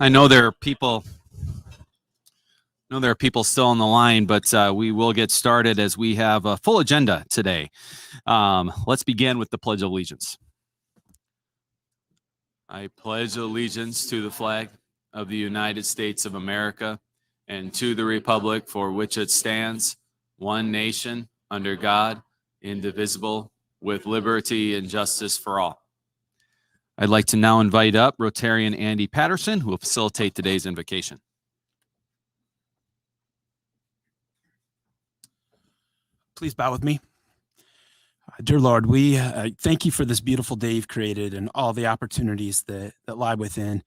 I know there are people still on the line, but we will get started as we have a full agenda today. Let's begin with the Pledge of Allegiance. I pledge allegiance to the flag of the United States of America and to the republic for which it stands, one nation, under God, indivisible, with liberty and justice for all. I'd like to now invite up Rotarian Cindy Peterson, who will facilitate today's invocation. Please bow with me. Dear Lord, we thank you for this beautiful day you've created and all the opportunities that lie within.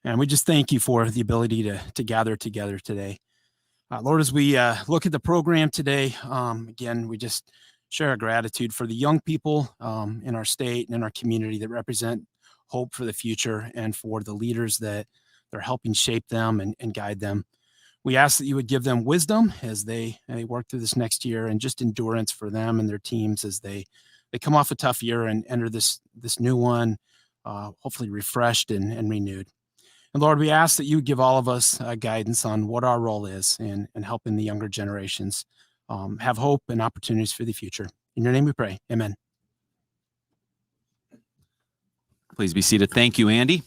And we just thank you for the ability to gather together today. Lord, as we look at the program today, again, we just share our gratitude for the young people in our state and in our community that represent hope for the future and for the leaders that they're helping shape them and guide them. We ask that you would give them wisdom as they work through this next year, and just endurance for them and their teams as they come off a tough year and enter this new one, hopefully refreshed and renewed. And Lord, we ask that you would give all of us guidance on what our role is in helping the younger generations have hope and opportunities for the future. In your name we pray. Amen. Please be seated. Thank you, Andy.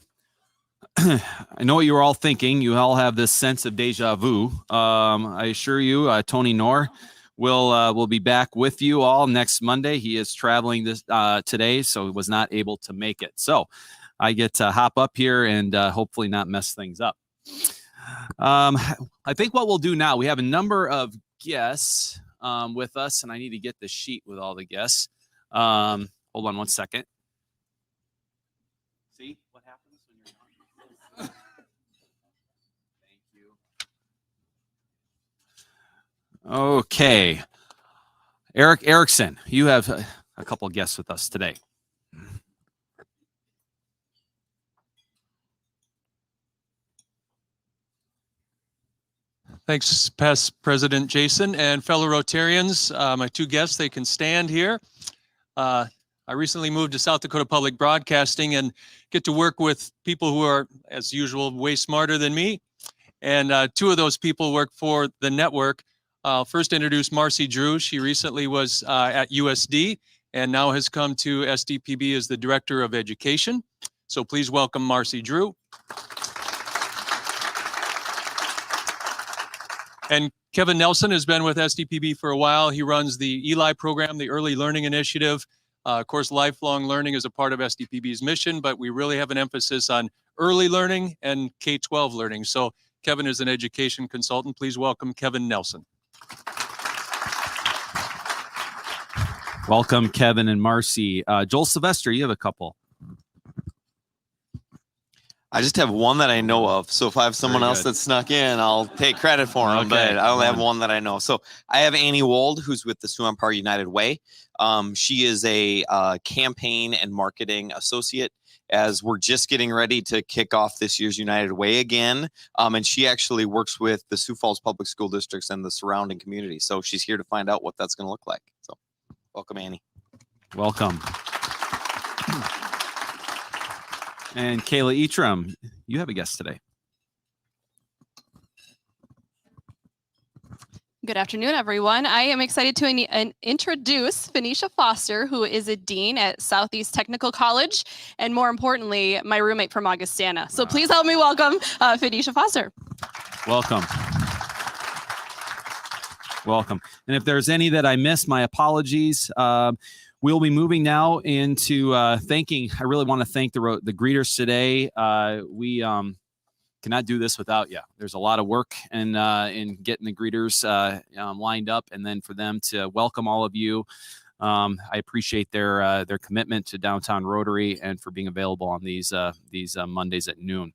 I know what you were all thinking. You all have this sense of deja vu. I assure you, Tony Knorr will be back with you all next Monday. He is traveling today, so he was not able to make it. So I get to hop up here and hopefully not mess things up. I think what we'll do now, we have a number of guests with us, and I need to get the sheet with all the guests. Hold on one second. See what happens when you're on? Thank you. Okay. Eric Erickson, you have a couple guests with us today. Thanks, past President Jason and fellow Rotarians. My two guests, they can stand here. I recently moved to South Dakota Public Broadcasting and get to work with people who are, as usual, way smarter than me. And two of those people work for the network. I'll first introduce Marcy Drew. She recently was at USD and now has come to SDPB as the Director of Education. So please welcome Marcy Drew. And Kevin Nelson has been with SDPB for a while. He runs the ELI program, the Early Learning Initiative. Of course, lifelong learning is a part of SDPB's mission, but we really have an emphasis on early learning and K-12 learning. So Kevin is an education consultant. Please welcome Kevin Nelson. Welcome, Kevin and Marcy. Joel Sylvester, you have a couple. I just have one that I know of. So if I have someone Very else good. that snuck in, I'll take credit for them. Okay, But I only have one. one that I know. So I have Annie Wold, who's with the Sioux Empire United Way. She is a campaign and marketing associate, as we're just getting ready to kick off this year's United Way again. And she actually works with the Sioux Falls Public School Districts and the surrounding community. So she's here to find out what that's going to look like. So welcome, Annie. Welcome. And Kayla Etram, you have a guest today. Good afternoon, everyone. I am excited to introduce Phoenicia Foster, who is a dean at Southeast Technical College, and more importantly, my roommate from Augustana. So please help me welcome Phoenicia Foster. Welcome. Welcome. And if there's any that I missed, my apologies. We'll be moving now into thanking. I really want to thank the greeters today. We cannot do this without you. There's a lot of work in getting the greeters lined up, and then for them to welcome all of you. I appreciate their commitment to Downtown Rotary and for being available on these Mondays at noon.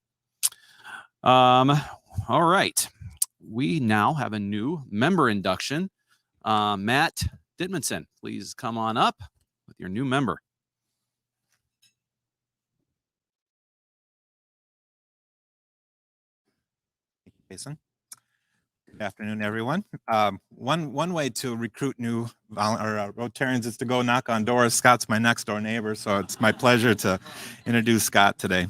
All right, we now have a new member induction. Matt Dittmanson, please come on up with your new member. Jason. Good afternoon, everyone. One way to recruit new Rotarians is to go knock on doors. Scott's my next door neighbor, so it's my pleasure to introduce Scott today.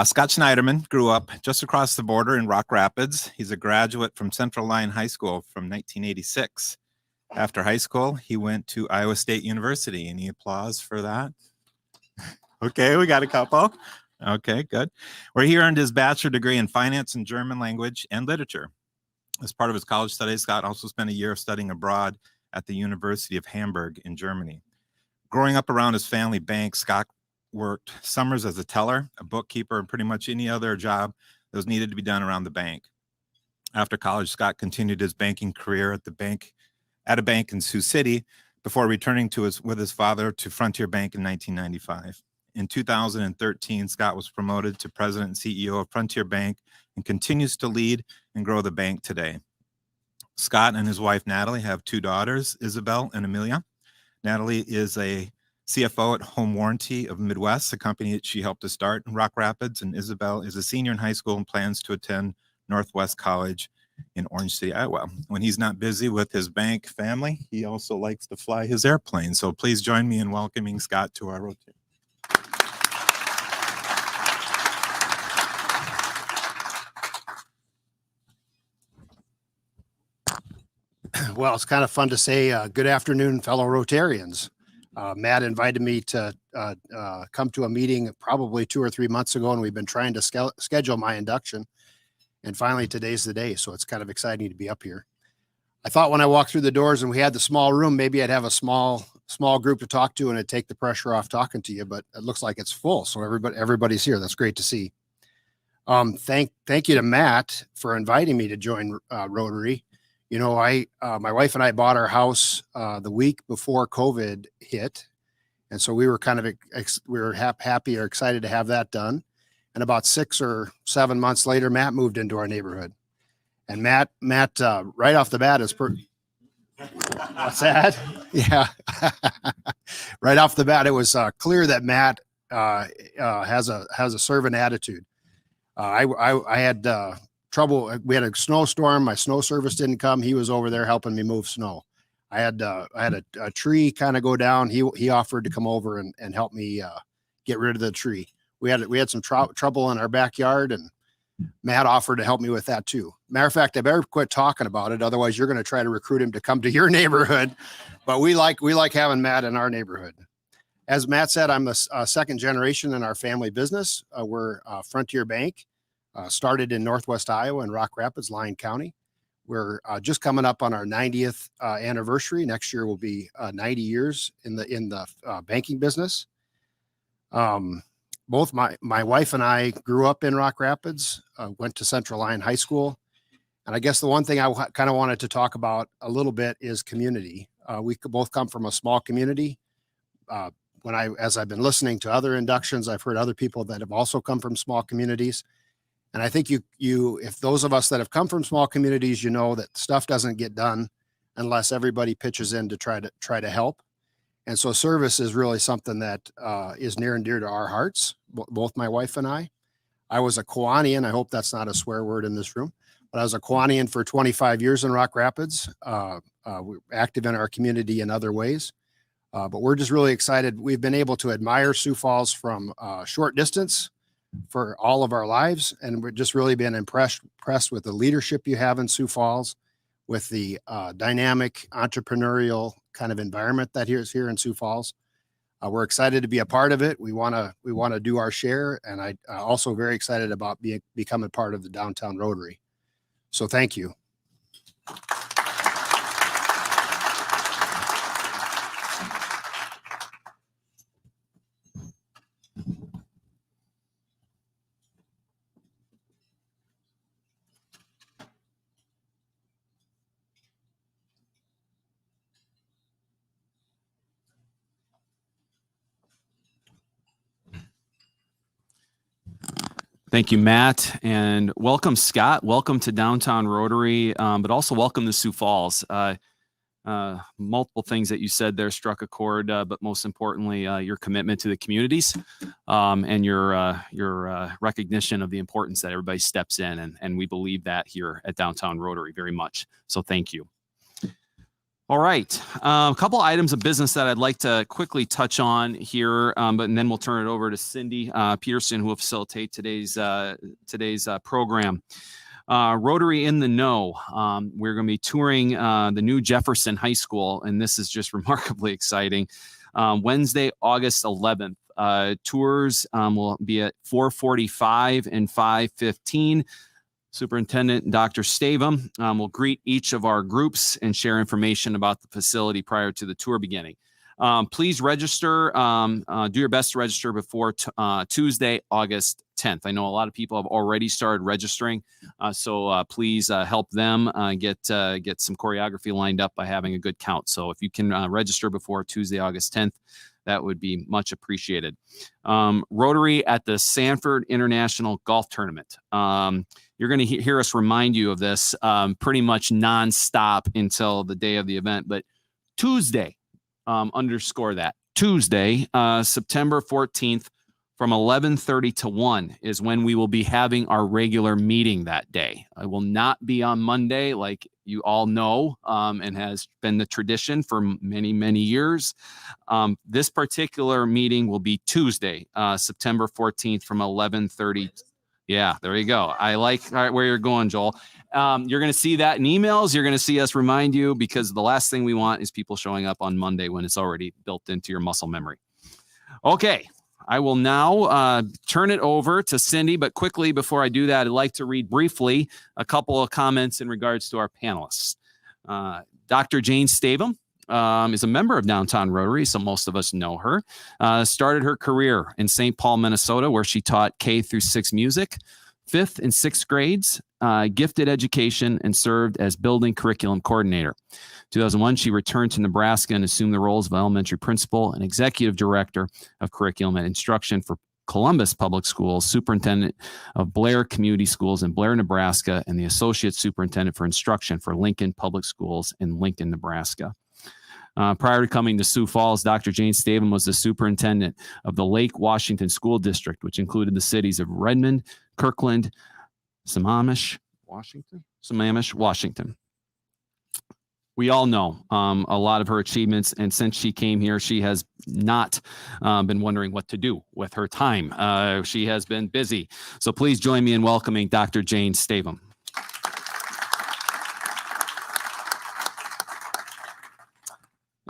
Scott Schneiderman grew up just across the border in Rock Rapids. He's a graduate from Central Line High School from 1986. After high school, he went to Iowa State University. Any applause for that? Okay, we got a couple. Okay, good. Where he earned his bachelor degree in finance and German language and literature. As part of his college studies, Scott also spent a year studying abroad at the University of Hamburg in Germany. Growing up around his family bank, Scott worked summers as a teller, a bookkeeper, and pretty much any other job that was needed to be done around the bank. After college, Scott continued his banking career at a bank in Sioux City before returning with his father to Frontier Bank in 1995. In 2013, Scott was promoted to president and CEO of Frontier Bank and continues to lead and grow the bank today. Scott and his wife, Natalie, have two daughters, Isabel and Amelia. Natalie is a CFO at Home Warranty of Midwest, a company that she helped to start in Rock Rapids, and Isabel is a senior in high school and plans to attend Northwest College in Orange City, Iowa. When he's not busy with his bank family, he also likes to fly his airplane. So please join me in welcoming Scott to our Rotary. Well, it's kind of fun to say good afternoon, fellow Rotarians. Matt invited me to come to a meeting probably 2 or 3 months ago, and we've been trying to schedule my induction. And finally, today's the day, so it's kind of exciting to be up here. I thought when I walked through the doors and we had the small room, maybe I'd have a small group to talk to and it'd take the pressure off talking to you, but it looks like it's full, so everybody's here. That's great to see. Thank you to Matt for inviting me to join Rotary. You know, my wife and I bought our house the week before COVID hit. And so we were kind of, we were happy or excited to have that done. And about 6 or 7 months later, Matt moved into our neighborhood. And Matt, right off the bat is what's that? Yeah. Right off the bat, it was clear that Matt has a servant attitude. I had trouble. We had a snowstorm. My snow service didn't come. He was over there helping me move snow. I had a tree kind of go down. He offered to come over and help me get rid of the tree. We had some trouble in our backyard, and Matt offered to help me with that too. Matter of fact, I better quit talking about it. Otherwise, you're going to try to recruit him to come to your neighborhood. But we like having Matt in our neighborhood. As Matt said, I'm a second generation in our family business. We're Frontier Bank, started in Northwest Iowa in Rock Rapids, Lyon County. We're just coming up on our 90th anniversary. Next year will be 90 years in the banking business. Both my wife and I grew up in Rock Rapids, went to Central Line High School. And I guess the one thing I kind of wanted to talk about a little bit is community. We both come from a small community. As I've been listening to other inductions, I've heard other people that have also come from small communities. And I think if those of us that have come from small communities, you know that stuff doesn't get done unless everybody pitches in to try to help. And so service is really something that is near and dear to our hearts, both my wife and I. I was a Kiwanian. I hope that's not a swear word in this room, but I was a Kiwanian for 25 years in Rock Rapids. We're active in our community in other ways. But we're just really excited. We've been able to admire Sioux Falls from short distance for all of our lives. And we're just really been impressed with the leadership you have in Sioux Falls, with the dynamic entrepreneurial kind of environment that is here in Sioux Falls. We're excited to be a part of it. We want to do our share. And I also very excited about becoming part of the Downtown Rotary. So thank you. Thank you, Matt, and welcome, Scott. Welcome to Downtown Rotary, but also welcome to Sioux Falls. Multiple things that you said there struck a chord, but most importantly, your commitment to the communities and your recognition of the importance that everybody steps in, and we believe that here at Downtown Rotary very much. So thank you. All right, a couple items of business that I'd like to quickly touch on here, and then we'll turn it over to Cindy Peterson, who will facilitate today's program. Rotary in the Know. We're going to be touring the new Jefferson High School, and this is just remarkably exciting. Wednesday, August 11th. Tours will be at 4:45 and 5:15. Superintendent Dr. Stavem will greet each of our groups and share information about the facility prior to the tour beginning. Please register. Do your best to register before Tuesday, August 10th. I know a lot of people have already started registering, so please help them get some choreography lined up by having a good count. So if you can register before Tuesday, August 10th, that would be much appreciated. Rotary at the Sanford International Golf Tournament. You're going to hear us remind you of this pretty much nonstop until the day of the event. But Tuesday, underscore that, Tuesday, September 14th from 11:30 to 1 is when we will be having our regular meeting that day. I will not be on Monday, like you all know, and has been the tradition for many, many years. This particular meeting will be Tuesday, September 14th from 11:30. Yeah, there you go. I like where you're going, Joel. You're going to see that in emails. You're going to see us remind you, because the last thing we want is people showing up on Monday when it's already built into your muscle memory. Okay, I will now turn it over to Cindy, but quickly before I do that, I'd like to read briefly a couple of comments in regards to our panelists. Dr. Jane Stavem is a member of Downtown Rotary, so most of us know her. Started her career in St. Paul, Minnesota, where she taught K through 6 music, 5th and 6th grades, gifted education, and served as building curriculum coordinator. 2001, she returned to Nebraska and assumed the roles of elementary principal and executive director of curriculum and instruction for Columbus Public Schools, superintendent of Blair Community Schools in Blair, Nebraska, and the associate superintendent for instruction for Lincoln Public Schools in Lincoln, Nebraska. Prior to coming to Sioux Falls, Dr. Jane Stavem was the superintendent of the Lake Washington School District, which included the cities of Redmond, Kirkland, Sammamish, Washington. We all know a lot of her achievements, and since she came here, she has not been wondering what to do with her time. She has been busy. So please join me in welcoming Dr. Jane Stavem.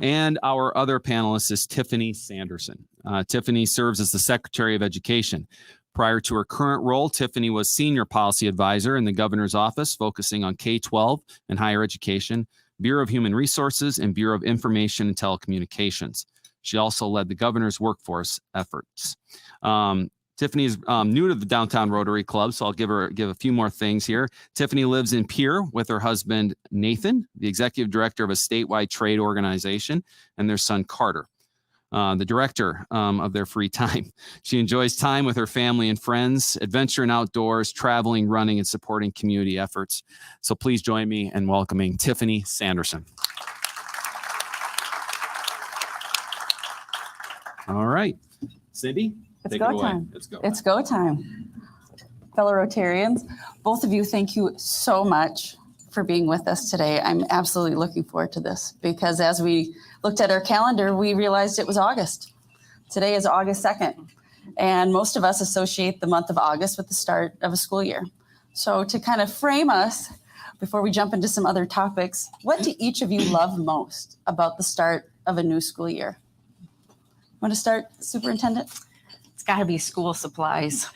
And our other panelist is Tiffany Sanderson. Tiffany serves as the Secretary of Education. Prior to her current role, Tiffany was Senior Policy Advisor in the Governor's Office, focusing on K-12 and higher education, Bureau of Human Resources, and Bureau of Information and Telecommunications. She also led the Governor's workforce efforts. Tiffany is new to the Downtown Rotary Club, so I'll give a few more things here. Tiffany lives in Pierre with her husband, Nathan, the executive director of a statewide trade organization, and their son, Carter, the director of their free time. She enjoys time with her family and friends, adventure and outdoors, traveling, running, and supporting community efforts. So please join me in welcoming Tiffany Sanderson. All right, Cindy, It's take it go away. time. Let's go. It's go time. Fellow Rotarians, both of you, thank you so much for being with us today. I'm absolutely looking forward to this because as we looked at our calendar, we realized it was August. Today is August 2nd, and most of us associate the month of August with the start of a school year. So to kind of frame us, before we jump into some other topics, what do each of you love most about the start of a new school year? Want to start, Superintendent? It's got to be school supplies.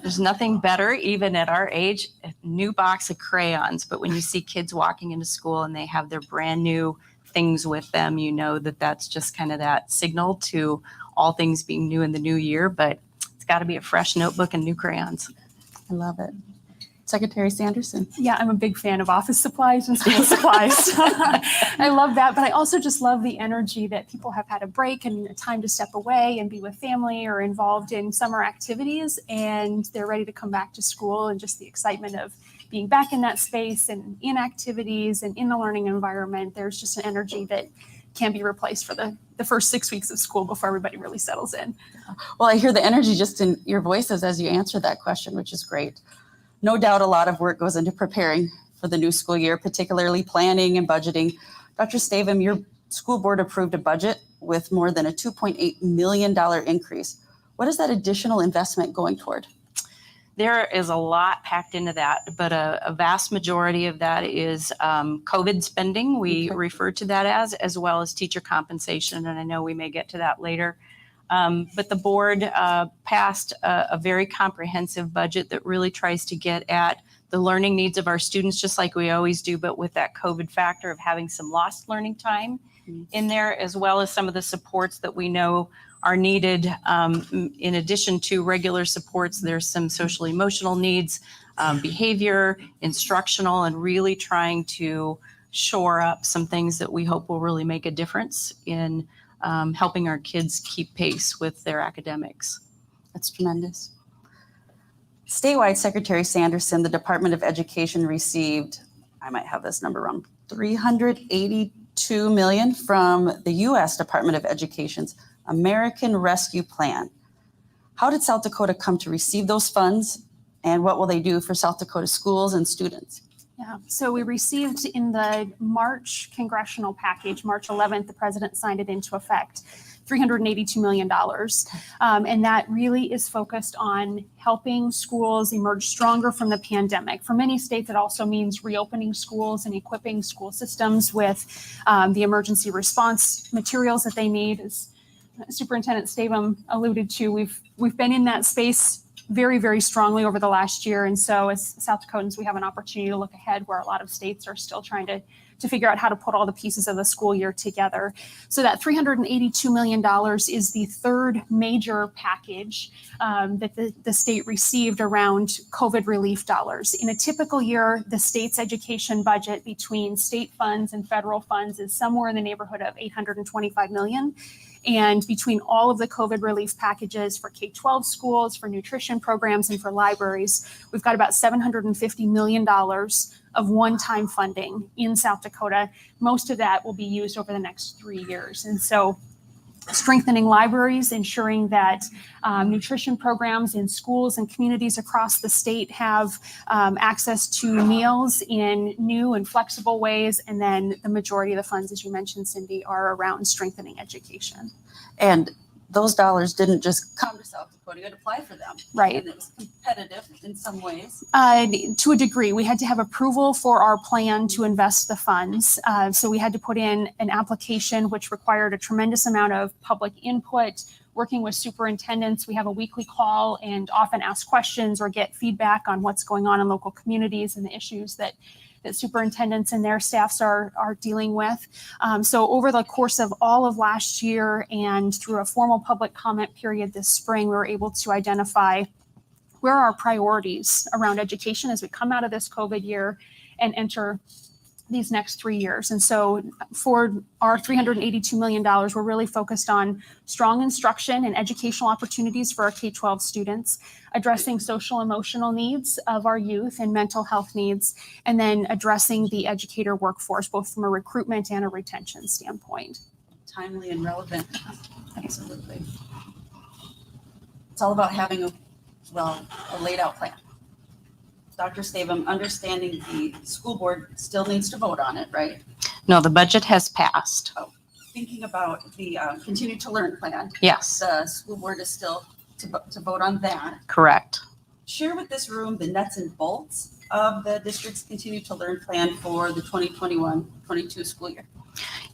There's nothing better, even at our age, a new box of crayons. But when you see kids walking into school and they have their brand new things with them, you know that that's just kind of that signal to all things being new in the new year. But it's got to be a fresh notebook and new crayons. I love it. Secretary Sanderson. Yeah, I'm a big fan of office supplies and school supplies. I love that, but I also just love the energy that people have had a break and a time to step away and be with family or involved in summer activities, and they're ready to come back to school, and just the excitement of being back in that space and in activities and in the learning environment. There's just an energy that can't be replaced for the first 6 weeks of school before everybody really settles in. Well, I hear the energy just in your voices as you answer that question, which is great. No doubt a lot of work goes into preparing for the new school year, particularly planning and budgeting. Dr. Stavem, your school board approved a budget with more than a $2.8 million increase. What is that additional investment going toward? There is a lot packed into that, but a vast majority of that is COVID spending. We refer to that as well as teacher compensation, and I know we may get to that later. But the board passed a very comprehensive budget that really tries to get at the learning needs of our students, just like we always do, but with that COVID factor of having some lost learning time in there, as well as some of the supports that we know are needed. In addition to regular supports, there's some social emotional needs, behavior, instructional, and really trying to shore up some things that we hope will really make a difference in helping our kids keep pace with their academics. That's tremendous. Statewide, Secretary Sanderson, the Department of Education received, I might have this number wrong, $382 million from the U.S. Department of Education's American Rescue Plan. How did South Dakota come to receive those funds, and what will they do for South Dakota schools and students? Yeah, so we received in the March congressional package, March 11th, the president signed it into effect, $382 million. And that really is focused on helping schools emerge stronger from the pandemic. For many states, it also means reopening schools and equipping school systems with the emergency response materials that they need. As Superintendent Stavem alluded to, we've been in that space very, very strongly over the last year. And so as South Dakotans, we have an opportunity to look ahead where a lot of states are still trying to figure out how to put all the pieces of the school year together. So that $382 million is the third major package that the state received around COVID relief dollars. In a typical year, the state's education budget between state funds and federal funds is somewhere in the neighborhood of $825 million. And between all of the COVID relief packages for K-12 schools, for nutrition programs, and for libraries, we've got about $750 million of one-time funding in South Dakota. Most of that will be used over the next 3 years. And so strengthening libraries, ensuring that nutrition programs in schools and communities across the state have access to meals in new and flexible ways. And then the majority of the funds, as you mentioned, Cindy, are around strengthening education. And those dollars didn't just come to South Dakota, you had to apply for them. Right. And it was competitive in some ways. To a degree, we had to have approval for our plan to invest the funds. So we had to put in an application which required a tremendous amount of public input, working with superintendents. We have a weekly call and often ask questions or get feedback on what's going on in local communities and the issues that superintendents and their staffs are dealing with. So over the course of all of last year and through a formal public comment period this spring, we were able to identify where are our priorities around education as we come out of this COVID year and enter these next 3 years. And so for our $382 million, we're really focused on strong instruction and educational opportunities for our K-12 students, addressing social emotional needs of our youth and mental health needs, and then addressing the educator workforce, both from a recruitment and a retention standpoint. Timely and relevant. Absolutely. It's all about having a laid out plan. Dr. Stavem, understanding the school board still needs to vote on it, right? No, the budget has passed. Thinking about the continue to learn plan. Yes, The school board is still to vote on that. correct. Share with this room the nuts and bolts of the district's continue to learn plan for the 2021-22 school year.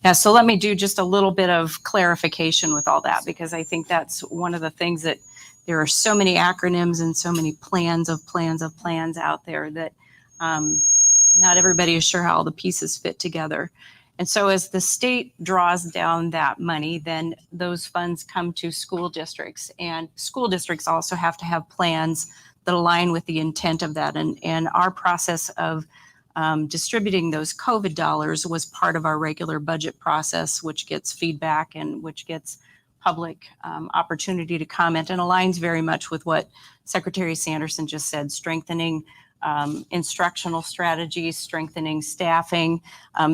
Yeah, so let me do just a little bit of clarification with all that, because I think that's one of the things that there are so many acronyms and so many plans out there that not everybody is sure how all the pieces fit together. And so as the state draws down that money, then those funds come to school districts, and school districts also have to have plans that align with the intent of that. And our process of distributing those COVID dollars was part of our regular budget process, which gets feedback and which gets public opportunity to comment, and aligns very much with what Secretary Sanderson just said, strengthening instructional strategies, strengthening staffing,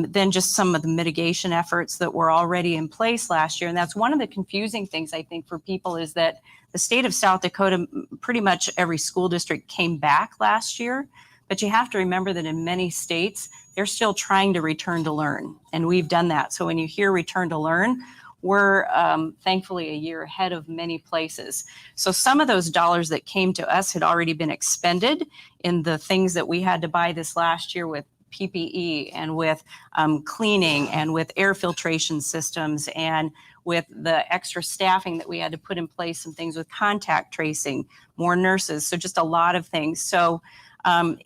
then just some of the mitigation efforts that were already in place last year. And that's one of the confusing things, I think, for people, is that the state of South Dakota, pretty much every school district came back last year. But you have to remember that in many states, they're still trying to return to learn. And we've done that. So when you hear return to learn, we're thankfully a year ahead of many places. So some of those dollars that came to us had already been expended in the things that we had to buy this last year with PPE and with cleaning and with air filtration systems and with the extra staffing that we had to put in place, some things with contact tracing, more nurses. So just a lot of things. So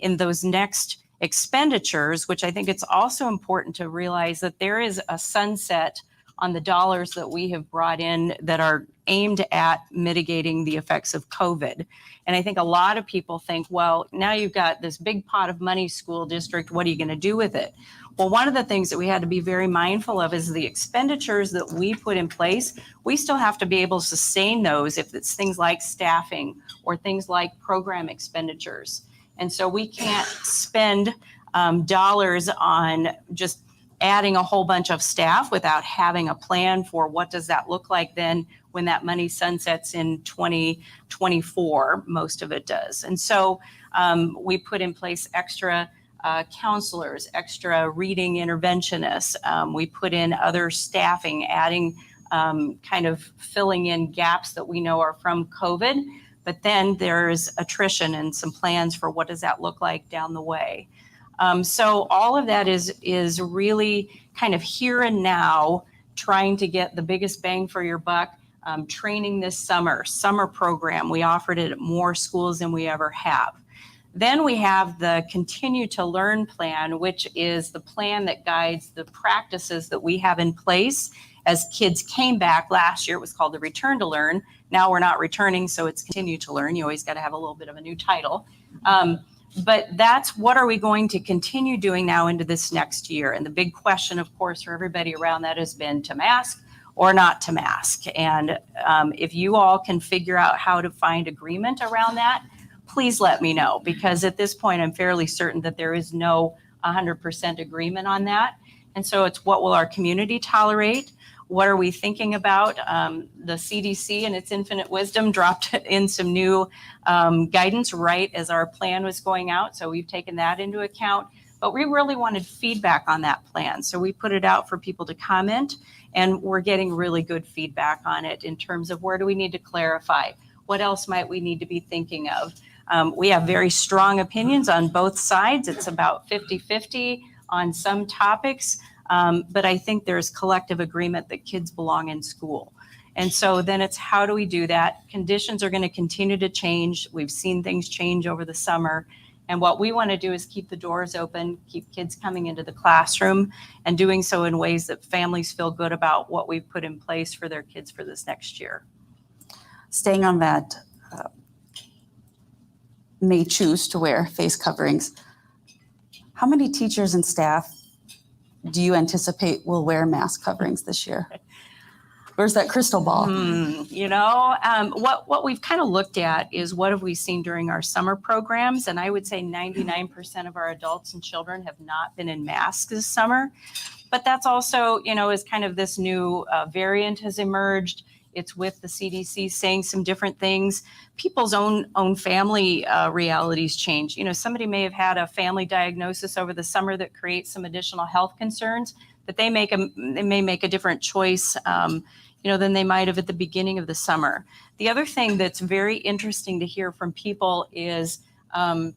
in those next expenditures, which I think it's also important to realize that there is a sunset on the dollars that we have brought in that are aimed at mitigating the effects of COVID. And I think a lot of people think, well, now you've got this big pot of money, school district, what are you going to do with it? Well, one of the things that we had to be very mindful of is the expenditures that we put in place. We still have to be able to sustain those if it's things like staffing or things like program expenditures. And so we can't spend dollars on just adding a whole bunch of staff without having a plan for what does that look like then when that money sunsets in 2024, most of it does. And so we put in place extra counselors, extra reading interventionists. We put in other staffing, adding kind of filling in gaps that we know are from COVID. But then there's attrition and some plans for what does that look like down the way. So all of that is really kind of here and now, trying to get the biggest bang for your buck. Training this summer program. We offered it at more schools than we ever have. Then we have the Continue to Learn plan, which is the plan that guides the practices that we have in place as kids came back last year. It was called the Return to Learn. Now we're not returning, so it's Continue to Learn. You always got to have a little bit of a new title. But that's what are we going to continue doing now into this next year? And the big question, of course, for everybody around that has been to mask or not to mask. And if you all can figure out how to find agreement around that, please let me know, because at this point, I'm fairly certain that there is no 100% agreement on that. And so it's what will our community tolerate? What are we thinking about? The CDC and its infinite wisdom dropped in some new guidance right as our plan was going out. So we've taken that into account, but we really wanted feedback on that plan. So we put it out for people to comment, and we're getting really good feedback on it in terms of where do we need to clarify? What else might we need to be thinking of? We have very strong opinions on both sides. It's about 50-50 on some topics. But I think there's collective agreement that kids belong in school. And so then it's how do we do that? Conditions are going to continue to change. We've seen things change over the summer. And what we want to do is keep the doors open, keep kids coming into the classroom, and doing so in ways that families feel good about what we've put in place for their kids for this next year. Staying on that, may choose to wear face coverings. How many teachers and staff do you anticipate will wear mask coverings this year? Where's that crystal ball? What we've kind of looked at is what have we seen during our summer programs, and I would say 99% of our adults and children have not been in masks this summer. But that's also, as kind of this new variant has emerged. It's with the CDC saying some different things. People's own family realities change. Somebody may have had a family diagnosis over the summer that creates some additional health concerns, but they may make a different choice than they might have at the beginning of the summer. The other thing that's very interesting to hear from people is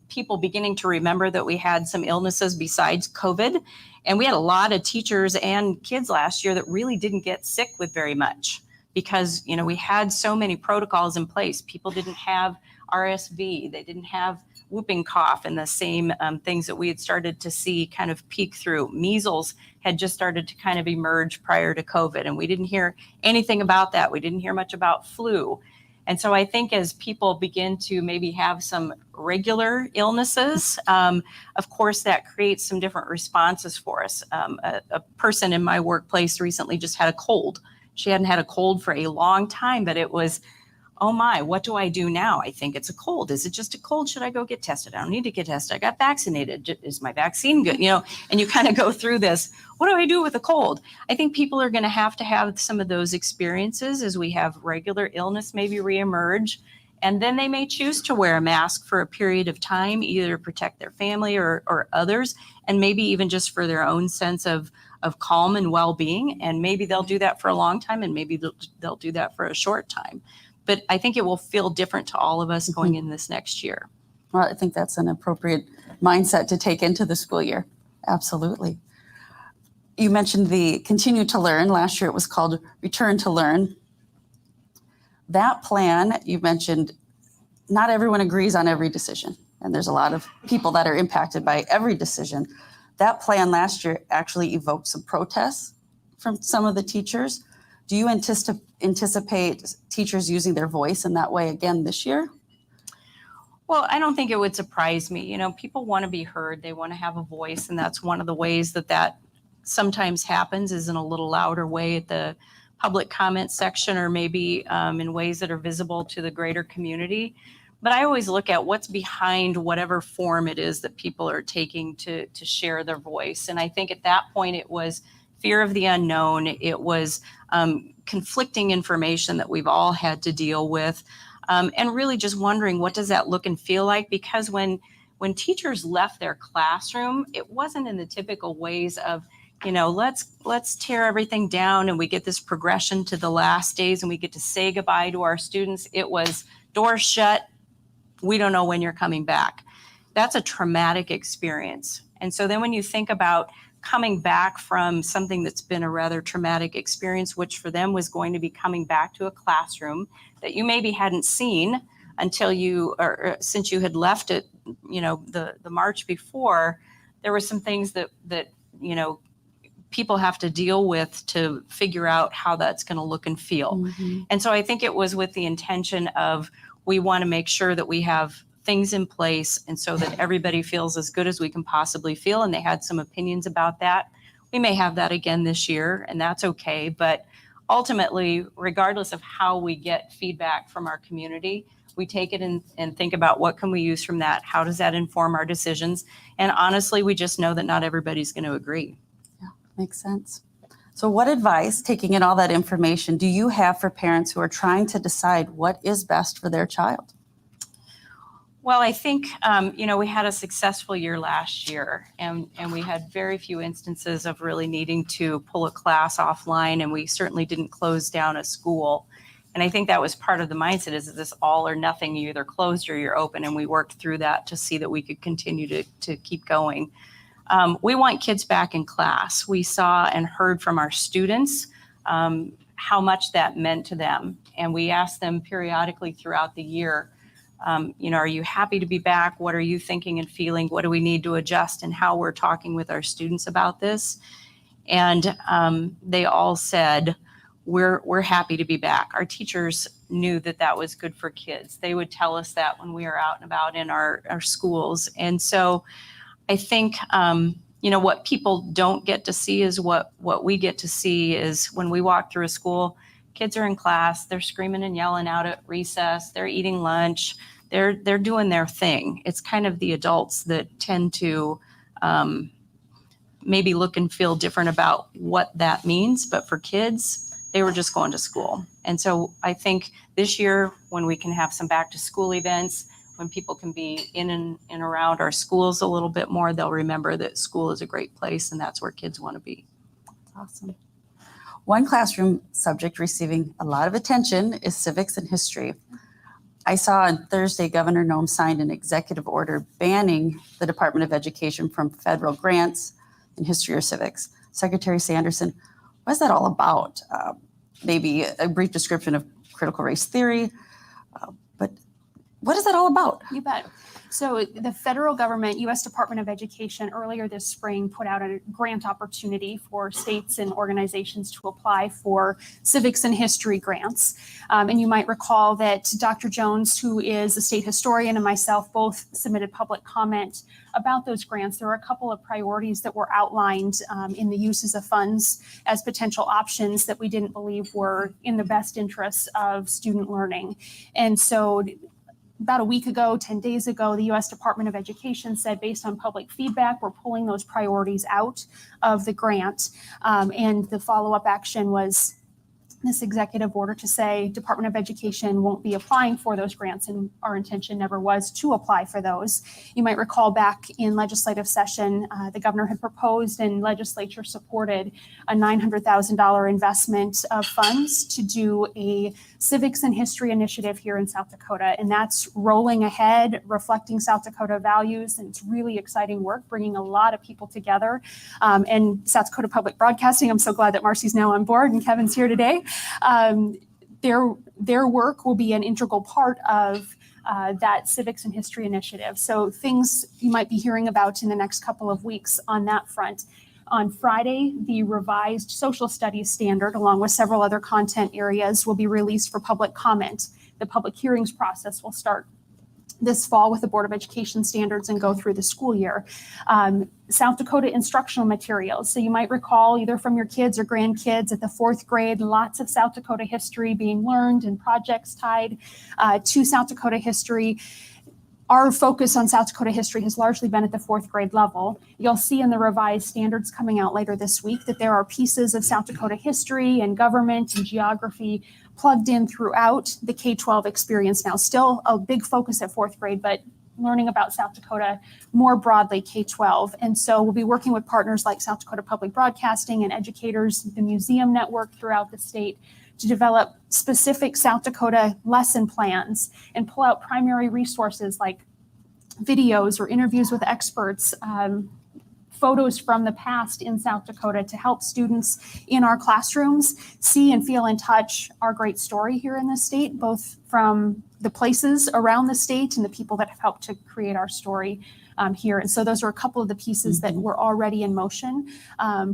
people beginning to remember that we had some illnesses besides COVID. And we had a lot of teachers and kids last year that really didn't get sick with very much because, we had so many protocols in place. People didn't have RSV. They didn't have whooping cough and the same things that we had started to see kind of peek through. Measles had just started to kind of emerge prior to COVID, and we didn't hear anything about that. We didn't hear much about flu. And so I think as people begin to maybe have some regular illnesses, of course, that creates some different responses for us. A person in my workplace recently just had a cold. She hadn't had a cold for a long time, but it was, oh my, what do I do now? I think it's a cold. Is it just a cold? Should I go get tested? I don't need to get tested. I got vaccinated. Is my vaccine good? And you kind of go through this. What do I do with a cold? I think people are going to have some of those experiences as we have regular illness maybe reemerge. And then they may choose to wear a mask for a period of time, either to protect their family or others, and maybe even just for their own sense of calm and well-being. And maybe they'll do that for a long time, and maybe they'll do that for a short time. But I think it will feel different to all of us going in this next year. Well, I think that's an appropriate mindset to take into the school year. Absolutely. You mentioned the Continue to Learn. Last year it was called Return to Learn. That plan, you mentioned, not everyone agrees on every decision. And there's a lot of people that are impacted by every decision. That plan last year actually evoked some protests from some of the teachers. Do you anticipate teachers using their voice in that way again this year? Well, I don't think it would surprise me. People want to be heard. They want to have a voice. And that's one of the ways that sometimes happens is in a little louder way at the public comment section, or maybe in ways that are visible to the greater community. But I always look at what's behind whatever form it is that people are taking to share their voice. And I think at that point it was fear of the unknown. It was conflicting information that we've all had to deal with, and really just wondering what does that look and feel like? Because when teachers left their classroom, it wasn't in the typical ways of, let's tear everything down and we get this progression to the last days and we get to say goodbye to our students. It was doors shut. We don't know when you're coming back. That's a traumatic experience. And so then when you think about coming back from something that's been a rather traumatic experience, which for them was going to be coming back to a classroom that you maybe hadn't seen until since you had left it, the March before, there were some things that people have to deal with to figure out how that's going to look and feel. Mm-hmm. And so I think it was with the intention of, we want to make sure that we have things in place and so that everybody feels as good as we can possibly feel. And they had some opinions about that. We may have that again this year, and that's okay. But ultimately, regardless of how we get feedback from our community, we take it and think about what can we use from that? How does that inform our decisions? And honestly, we just know that not everybody's going to agree. Yeah, makes sense. So what advice, taking in all that information, do you have for parents who are trying to decide what is best for their child? Well, I think, we had a successful year last year, and we had very few instances of really needing to pull a class offline, and we certainly didn't close down a school. And I think that was part of the mindset, is this all or nothing, you either closed or you're open, and we worked through that to see that we could continue to keep going. We want kids back in class. We saw and heard from our students how much that meant to them. And we asked them periodically throughout the year, are you happy to be back? What are you thinking and feeling? What do we need to adjust, and how we're talking with our students about this? And they all said, we're happy to be back. Our teachers knew that that was good for kids. They would tell us that when we were out and about in our schools. And so I think, what people don't get to see is what we get to see is when we walk through a school, kids are in class, they're screaming and yelling out at recess, they're eating lunch, they're doing their thing. It's kind of the adults that tend to maybe look and feel different about what that means. But for kids, they were just going to school. And so I think this year, when we can have some back to school events, when people can be in and around our schools a little bit more, they'll remember that school is a great place and that's where kids want to be. Awesome. One classroom subject receiving a lot of attention is civics and history. I saw on Thursday, Governor Noem signed an executive order banning the Department of Education from federal grants in history or civics. Secretary Sanderson, what is that all about? Maybe a brief description of critical race theory, but what is that all about? You bet. So the federal government, U.S. Department of Education, earlier this spring put out a grant opportunity for states and organizations to apply for civics and history grants. And you might recall that Dr. Jones, who is a state historian, and myself both submitted public comment about those grants. There were a couple of priorities that were outlined in the uses of funds as potential options that we didn't believe were in the best interests of student learning. And so about a week ago, 10 days ago, the U.S. Department of Education said, based on public feedback, we're pulling those priorities out of the grant. And the follow-up action was this executive order to say Department of Education won't be applying for those grants, and our intention never was to apply for those. You might recall back in legislative session, the governor had proposed and legislature supported a $900,000 investment of funds to do a civics and history initiative here in South Dakota. And that's rolling ahead, reflecting South Dakota values. And it's really exciting work, bringing a lot of people together. And South Dakota Public Broadcasting, I'm so glad that Marcy's now on board and Kevin's here today. Their work will be an integral part of that civics and history initiative. So things you might be hearing about in the next couple of weeks on that front. On Friday, the revised social studies standard, along with several other content areas, will be released for public comment. The public hearings process will start this fall with the Board of Education standards and go through the school year. South Dakota instructional materials. So you might recall either from your kids or grandkids at the 4th grade, lots of South Dakota history being learned and projects tied to South Dakota history. Our focus on South Dakota history has largely been at the 4th grade level. You'll see in the revised standards coming out later this week that there are pieces of South Dakota history and government and geography plugged in throughout the K-12 experience now. Still a big focus at 4th grade, but learning about South Dakota more broadly K-12. And so we'll be working with partners like South Dakota Public Broadcasting and educators, the museum network throughout the state, to develop specific South Dakota lesson plans and pull out primary resources like videos or interviews with experts, photos from the past in South Dakota to help students in our classrooms see and feel and touch our great story here in the state, both from the places around the state and the people that have helped to create our story here. And so those are a couple of the pieces that were already in motion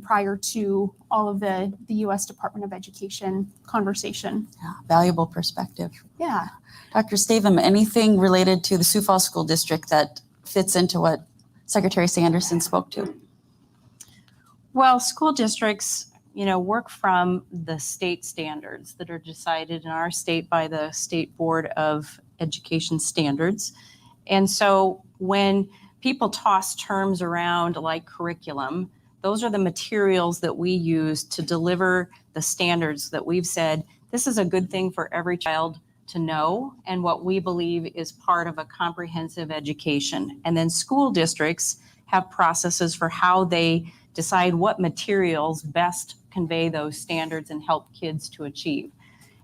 prior to all of the U.S. Department of Education conversation. Yeah, valuable perspective. Yeah. Dr. Stavem, anything related to the Sioux Falls School District that fits into what Secretary Sanderson spoke to? Well, school districts, work from the state standards that are decided in our state by the State Board of Education Standards. And so when people toss terms around like curriculum, those are the materials that we use to deliver the standards that we've said, this is a good thing for every child to know, and what we believe is part of a comprehensive education. And then school districts have processes for how they decide what materials best convey those standards and help kids to achieve.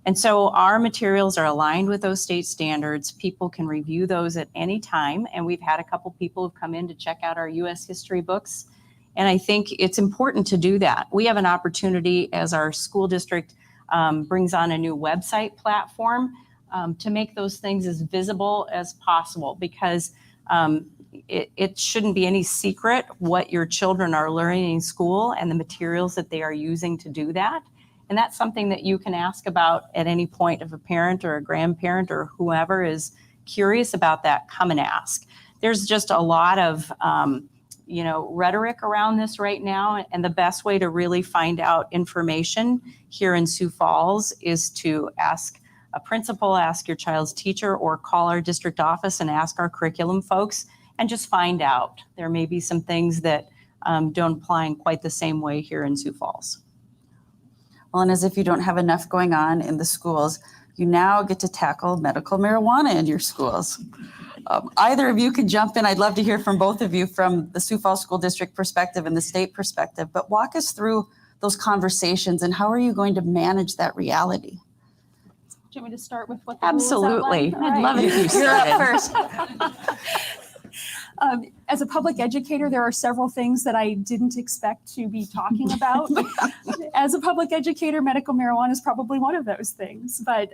And so our materials are aligned with those state standards. People can review those at any time. And we've had a couple people who've come in to check out our U.S. history books. And I think it's important to do that. We have an opportunity as our school district brings on a new website platform to make those things as visible as possible, because it shouldn't be any secret what your children are learning in school and the materials that they are using to do that. And that's something that you can ask about at any point. If a parent or a grandparent or whoever is curious about that, come and ask. There's just a lot of rhetoric around this right now, and the best way to really find out information here in Sioux Falls is to ask a principal, ask your child's teacher, or call our district office and ask our curriculum folks and just find out. There may be some things that don't apply in quite the same way here in Sioux Falls. Well, and as if you don't have enough going on in the schools, you now get to tackle medical marijuana in your schools. Either of you can jump in. I'd love to hear from both of you from the Sioux Falls School District perspective and the state perspective, but walk us through those conversations and how are you going to manage that reality? Do you want me to start with what the rules Absolutely. outline? I'd love it if you You're up started. first. As a public educator, there are several things that I didn't expect to be talking about. As a public educator, medical marijuana is probably one of those things, but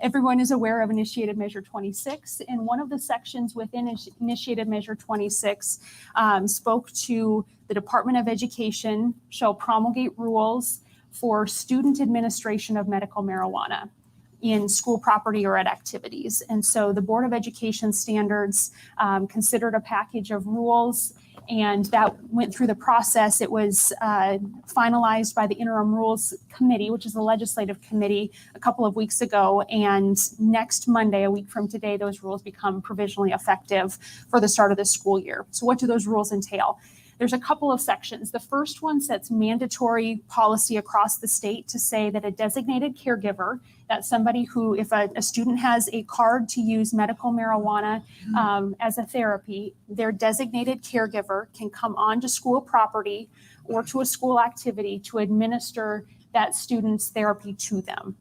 everyone is aware of Initiative Measure 26, and one of the sections within Initiative Measure 26 spoke to the Department of Education shall promulgate rules for student administration of medical marijuana in school property or at activities. And so the Board of Education standards considered a package of rules, and that went through the process. It was finalized by the Interim Rules Committee, which is the legislative committee, a couple of weeks ago. And next Monday, a week from today, those rules become provisionally effective for the start of the school year. So what do those rules entail? There's a couple of sections. The first one sets mandatory policy across the state to say that a designated caregiver, that's somebody who, if a student has a card to use medical marijuana as a therapy, their designated caregiver can come onto school property or to a school activity to administer that student's therapy to them.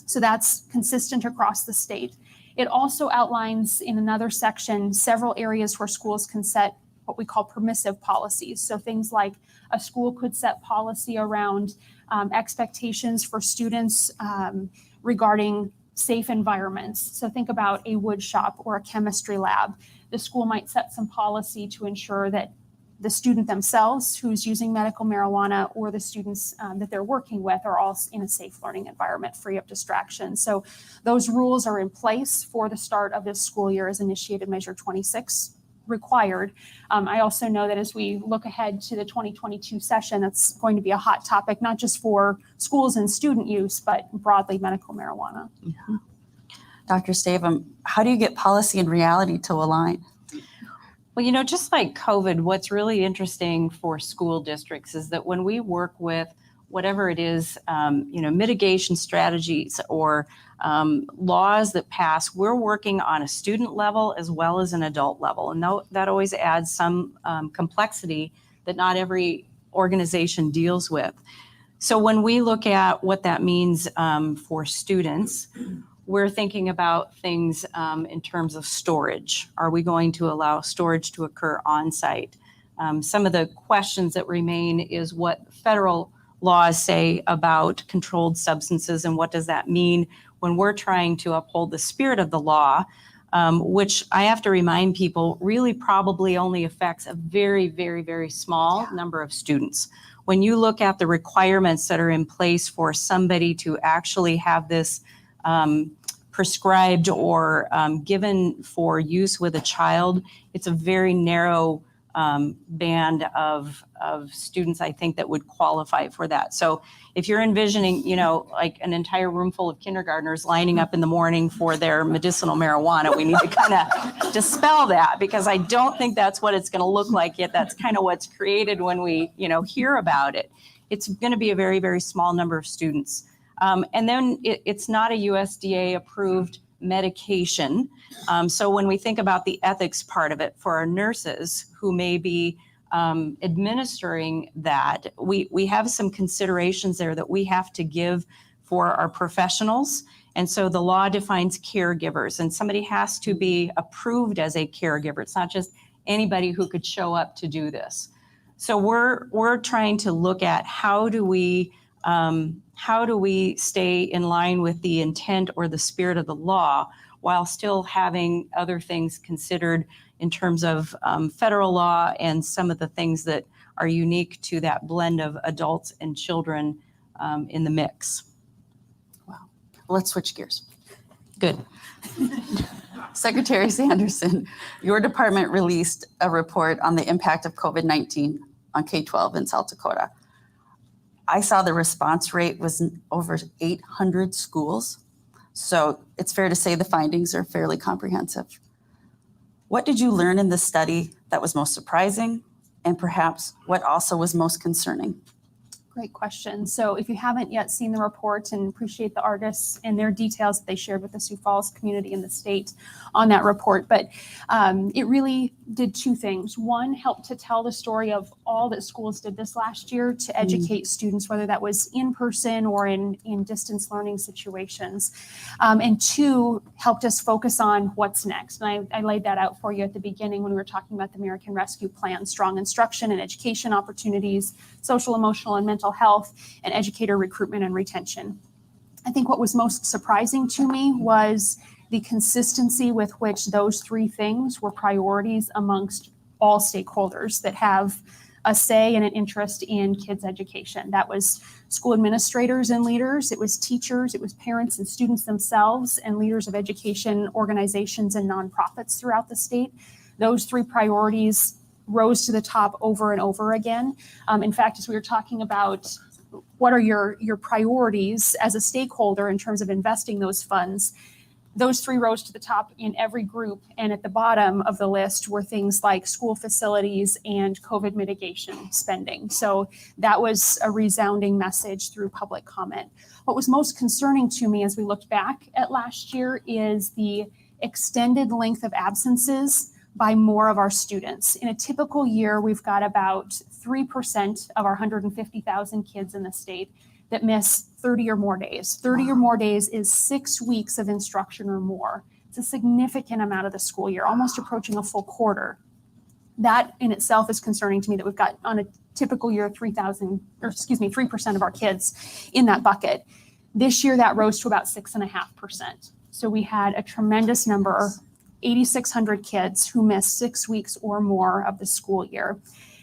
So that's consistent across the state. It also outlines in another section several areas where schools can set what we call permissive policies. So things like a school could set policy around expectations for students regarding safe environments. So think about a wood shop or a chemistry lab. The school might set some policy to ensure that the student themselves who's using medical marijuana or the students that they're working with are all in a safe learning environment, free of distraction. So those rules are in place for the start of this school year as Initiative Measure 26 required. I also know that as we look ahead to the 2022 session, it's going to be a hot topic, not just for schools and student use, but broadly medical marijuana. Mm-hmm. Dr. Stavem, how do you get policy and reality to align? Well, just like COVID, what's really interesting for school districts is that when we work with whatever it is, mitigation strategies or laws that pass, we're working on a student level as well as an adult level. And that always adds some complexity that not every organization deals with. So when we look at what that means for students, we're thinking about things in terms of storage. Are we going to allow storage to occur on site? Some of the questions that remain is what federal laws say about controlled substances and what does that mean when we're trying to uphold the spirit of the law, which I have to remind people really probably only affects a very, very, very small number of students. When you look at the requirements that are in place for somebody to actually have this prescribed or given for use with a child, it's a very narrow band of students, I think, that would qualify for that. So if you're envisioning, like an entire room full of kindergartners lining up in the morning for their medicinal marijuana, we need to kind of dispel that, because I don't think that's what it's going to look like yet. That's kind of what's created when we, hear about it. It's going to be a very, very small number of students. And then it's not a USDA approved medication. So when we think about the ethics part of it for our nurses who may be administering that, we have some considerations there that we have to give for our professionals. And so the law defines caregivers, and somebody has to be approved as a caregiver. It's not just anybody who could show up to do this. So we're trying to look at how do we how do we stay in line with the intent or the spirit of the law while still having other things considered in terms of federal law and some of the things that are unique to that blend of adults and children in the mix. Let's switch gears. Good. Secretary Sanderson, your department released a report on the impact of COVID-19 on K-12 in South Dakota. I saw the response rate was over 800 schools. So it's fair to say the findings are fairly comprehensive. What did you learn in this study that was most surprising, and perhaps what also was most concerning? Great question. So if you haven't yet seen the report, and appreciate the artists and their details that they shared with the Sioux Falls community and the state on that report, but it really did two things. One, helped to tell the story of all that schools did this last year to educate students, whether that was in person or in distance learning situations. And two, helped us focus on what's next. And I laid that out for you at the beginning when we were talking about the American Rescue Plan: strong instruction and education opportunities, social, emotional, and mental health, and educator recruitment and retention. I think what was most surprising to me was the consistency with which those three things were priorities amongst all stakeholders that have a say and an interest in kids' education. That was school administrators and leaders, it was teachers, it was parents and students themselves, and leaders of education organizations and nonprofits throughout the state. Those three priorities rose to the top over and over again. In fact, as we were talking about what are your priorities as a stakeholder in terms of investing those funds, those three rose to the top in every group. And at the bottom of the list were things like school facilities and COVID mitigation spending. So that was a resounding message through public comment. What was most concerning to me as we looked back at last year is the extended length of absences by more of our students. In a typical year, we've got about 3% of our 150,000 kids in the state that miss 30 or more days. 30 or more days is 6 weeks of instruction or more. It's a significant amount of the school year, almost approaching a full quarter. That in itself is concerning to me, that we've got on a typical year 3% of our kids in that bucket. This year that rose to about 6.5%. So we had a tremendous number, 8,600 kids who missed 6 weeks or more of the school year.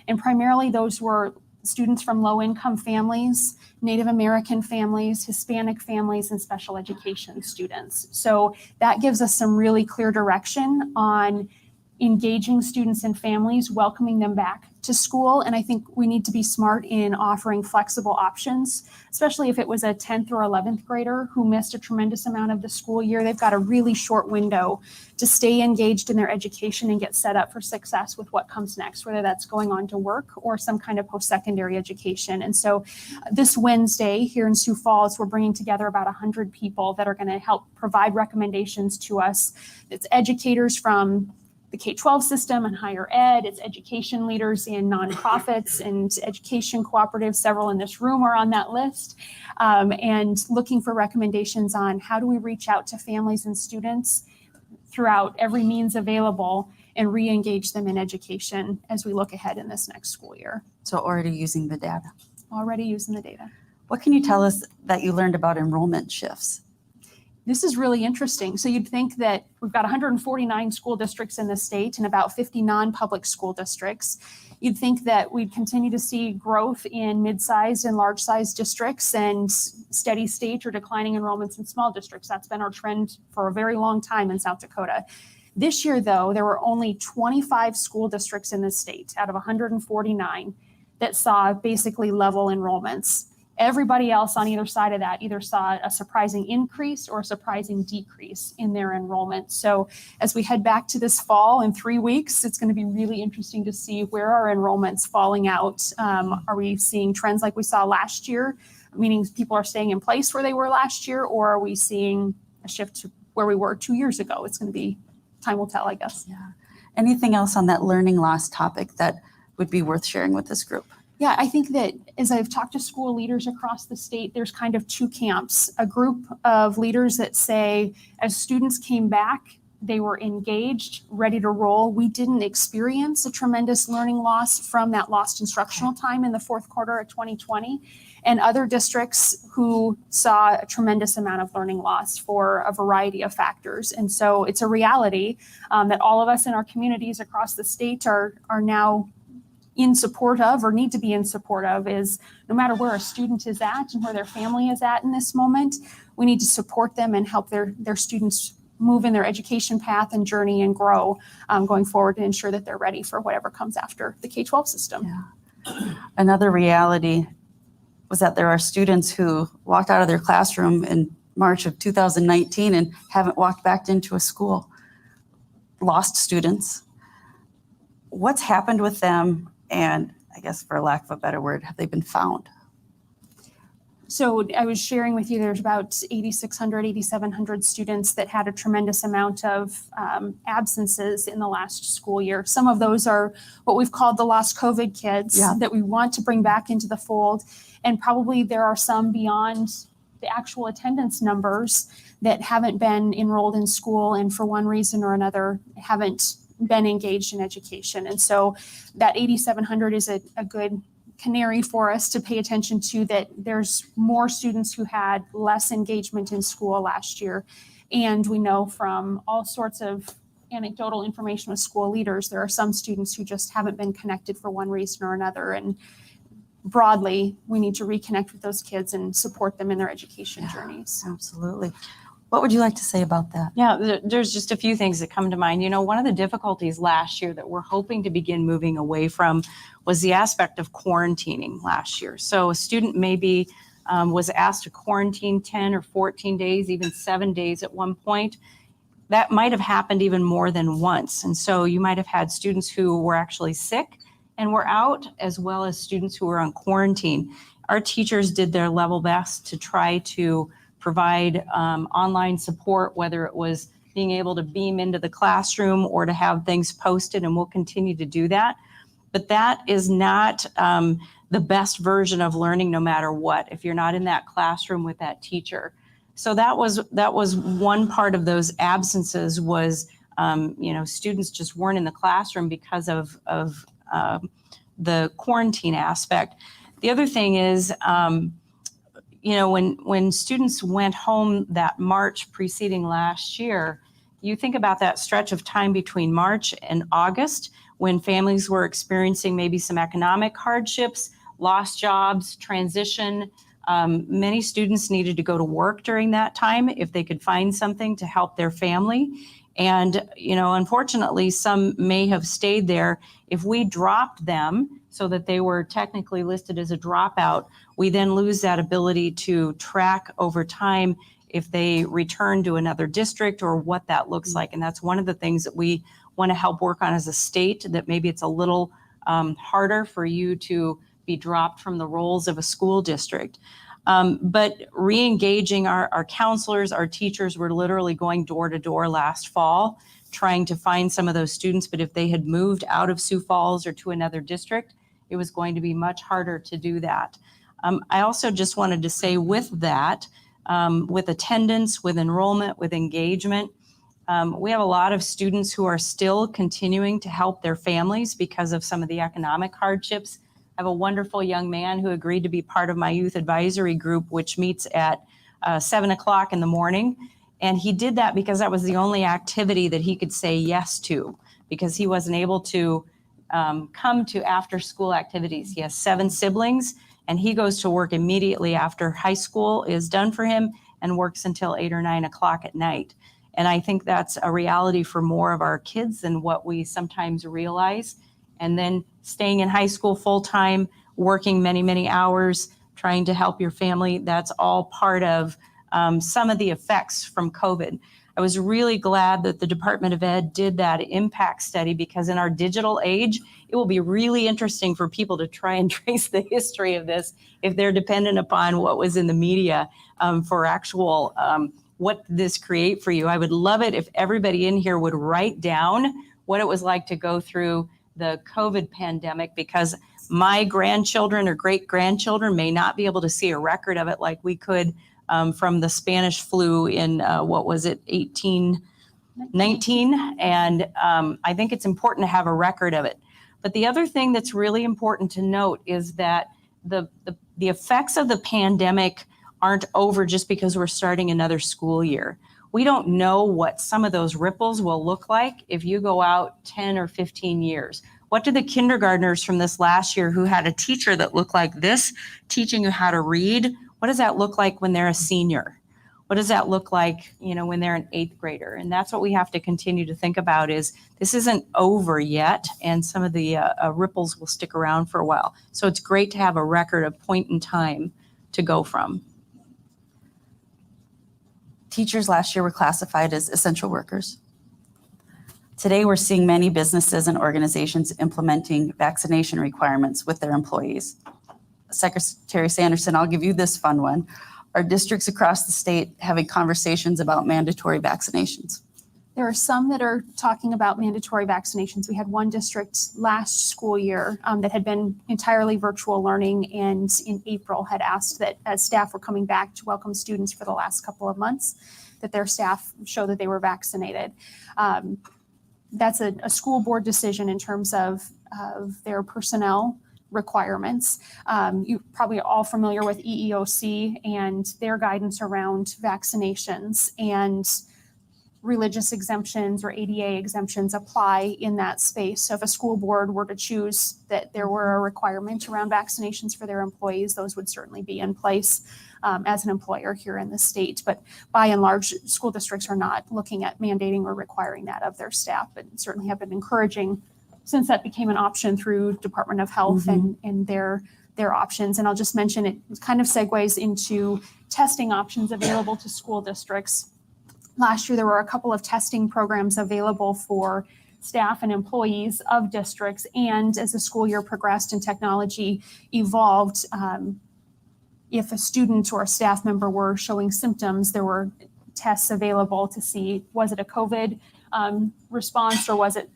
And primarily those were students from low-income families, Native American families, Hispanic families, and special education students. So that gives us some really clear direction on engaging students and families, welcoming them back to school. And I think we need to be smart in offering flexible options, especially if it was a 10th or 11th grader who missed a tremendous amount of the school year. They've got a really short window to stay engaged in their education and get set up for success with what comes next, whether that's going on to work or some kind of post-secondary education. And so this Wednesday here in Sioux Falls, we're bringing together about 100 people that are going to help provide recommendations to us. It's educators from the K-12 system and higher ed, it's education leaders in nonprofits and education cooperatives. Several in this room are on that list, and looking for recommendations on how do we reach out to families and students throughout every means available and re-engage them in education as we look ahead in this next school year. So already using the data. Already using the data. What can you tell us that you learned about enrollment shifts? This is really interesting. So you'd think that we've got 149 school districts in the state and about 50 non-public school districts. You'd think that we'd continue to see growth in mid-sized and large-sized districts and steady state or declining enrollments in small districts. That's been our trend for a very long time in South Dakota. This year, though, there were only 25 school districts in the state out of 149 that saw basically level enrollments. Everybody else on either side of that either saw a surprising increase or a surprising decrease in their enrollment. So as we head back to this fall in 3 weeks, it's going to be really interesting to see where our enrollment's falling out. Are we seeing trends like we saw last year, meaning people are staying in place where they were last year, or are we seeing a shift to where we were 2 years ago? It's going to be, time will tell, I guess. Yeah. Anything else on that learning loss topic that would be worth sharing with this group? Yeah, I think that as I've talked to school leaders across the state, there's kind of two camps. A group of leaders that say, as students came back, They were engaged, ready to roll. We didn't experience a tremendous learning loss from that lost instructional time in the fourth quarter of 2020. And other districts who saw a tremendous amount of learning loss for a variety of factors. And so it's a reality that all of us in our communities across the state are now in support of, or need to be in support of, is no matter where a student is at and where their family is at in this moment, we need to support them and help their students move in their education path and journey and grow going forward, and ensure that they're ready for whatever comes after the K-12 system. Yeah. Another reality was that there are students who walked out of their classroom in March of 2019 and haven't walked back into a school. Lost students. What's happened with them? And I guess, for lack of a better word, have they been found? So I was sharing with you, there's about 8,600, 8,700 students that had a tremendous amount of absences in the last school year. Some of those are what we've called the lost COVID kids that we want to bring back into the fold. And probably there are some beyond the actual attendance numbers that haven't been enrolled in school and for one reason or another haven't been engaged in education. And so that 8,700 is a good canary for us to pay attention to, that there's more students who had less engagement in school last year. And we know from all sorts of anecdotal information with school leaders, there are some students who just haven't been connected for one reason or another. And broadly, we need to reconnect with those kids and support them in their education journeys. Absolutely. What would you like to say about that? Yeah, there's just a few things that come to mind. You know, one of the difficulties last year that we're hoping to begin moving away from was the aspect of quarantining last year. So a student maybe was asked to quarantine 10 or 14 days, even 7 days at one point. That might have happened even more than once. And so you might have had students who were actually sick and were out, as well as students who were on quarantine. Our teachers did their level best to try to provide online support, whether it was being able to beam into the classroom or to have things posted, and we'll continue to do that. But that is not the best version of learning, no matter what, if you're not in that classroom with that teacher. So that was one part of those absences was, students just weren't in the classroom because of the quarantine aspect. The other thing is, when students went home that March preceding last year, you think about that stretch of time between March and August when families were experiencing maybe some economic hardships, lost jobs, transition. Many students needed to go to work during that time if they could find something to help their family. And, unfortunately, some may have stayed there. If we dropped them so that they were technically listed as a dropout, we then lose that ability to track over time if they return to another district or what that looks like. And that's one of the things that we want to help work on as a state, that maybe it's a little harder for you to be dropped from the roles of a school district. But re-engaging our counselors, our teachers were literally going door to door last fall, trying to find some of those students. But if they had moved out of Sioux Falls or to another district, it was going to be much harder to do that. I also just wanted to say with that, with attendance, with enrollment, with engagement, we have a lot of students who are still continuing to help their families because of some of the economic hardships. I have a wonderful young man who agreed to be part of my youth advisory group, which meets at 7 o'clock in the morning. And he did that because that was the only activity that he could say yes to, because he wasn't able to come to after school activities. He has 7 siblings, and he goes to work immediately after high school is done for him and works until 8 or 9 o'clock at night. And I think that's a reality for more of our kids than what we sometimes realize. And then staying in high school full-time, working many, many hours, trying to help your family, that's all part of some of the effects from COVID. I was really glad that the Department of Ed did that impact study, because in our digital age, it will be really interesting for people to try and trace the history of this if they're dependent upon what was in the media for actual what did this create for you. I would love it if everybody in here would write down what it was like to go through the COVID pandemic, because my grandchildren or great-grandchildren may not be able to see a record of it like we could from the Spanish flu in, 18 19. And I think it's important to have a record of it. But the other thing that's really important to note is that the effects of the pandemic aren't over just because we're starting another school year. We don't know what some of those ripples will look like if you go out 10 or 15 years. What do the kindergartners from this last year who had a teacher that looked like this, teaching you how to read, what does that look like when they're a senior? What does that look like, when they're an 8th grader? And that's what we have to continue to think about is this isn't over yet, and some of the ripples will stick around for a while. So it's great to have a record, a point in time to go from. Teachers last year were classified as essential workers. Today, we're seeing many businesses and organizations implementing vaccination requirements with their employees. Secretary Sanderson, I'll give you this fun one. Are districts across the state having conversations about mandatory vaccinations? There are some that are talking about mandatory vaccinations. We had one district last school year that had been entirely virtual learning, and in April had asked that as staff were coming back to welcome students for the last couple of months, that their staff show that they were vaccinated. That's a school board decision in terms of their personnel requirements. You're probably all familiar with EEOC and their guidance around vaccinations, and religious exemptions or ADA exemptions apply in that space. So if a school board were to choose that there were a requirement around vaccinations for their employees, those would certainly be in place as an employer here in the state. But by and large, school districts are not looking at mandating or requiring that of their staff, but certainly have been encouraging since that became an option through Department of Health and their options. And I'll just mention it kind of segues into testing options available to school districts. Last year, there were a couple of testing programs available for staff and employees of districts. And as the school year progressed and technology evolved, if a student or a staff member were showing symptoms, there were tests available to see, was it a COVID response or was it